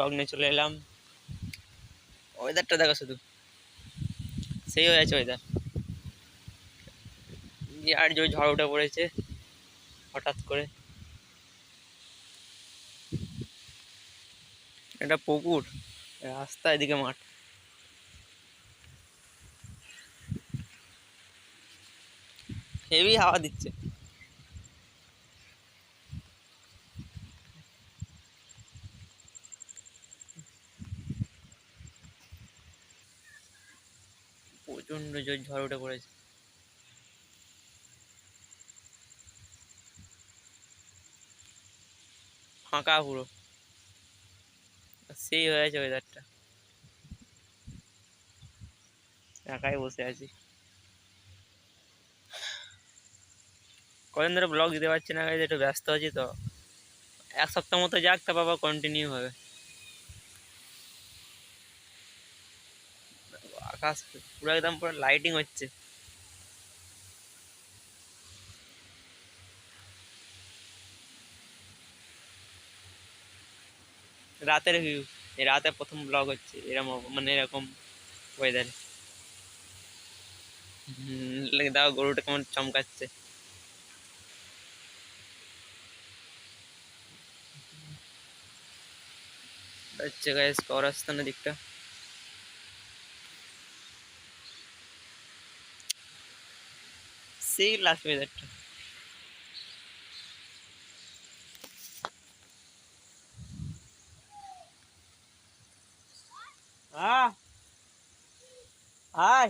Blog নিয়ে চলে এলাম। ওয়েদারটা দেখো শুধু, সেই হয়ে আছে ওয়েদার। আর যে ঝড় উঠে পড়েছে হঠাৎ করে। এটা পুকুর, রাস্তা, এদিকে মাঠ। হেভি হাওয়া দিচ্ছে। প্রচন্ড জোর ঝড় উঠে পড়েছে। ফাঁকা পুরো, সেই হয়ে আছে ওয়েদারটা। একাই বসে আছি। কদিন ধরে ব্লগ দিতে পারছি না, একটু ব্যস্ত আছি তো। এক সপ্তাহ মতো যাক, তা বাবা কন্টিনিউ হবে। আকাশ পুরো একদম পুরো লাইটিং হচ্ছে। রাতের ভিউ, এই রাতে প্রথম ব্লগ হচ্ছে এরকম, মানে এরকম ওয়েদারে। দাও গরুটা কেমন চমকাচ্ছে। হচ্ছে গাইস কবরস্থানের দিকটা। সেই লাস্ট ওয়েদারটা। আহ হাই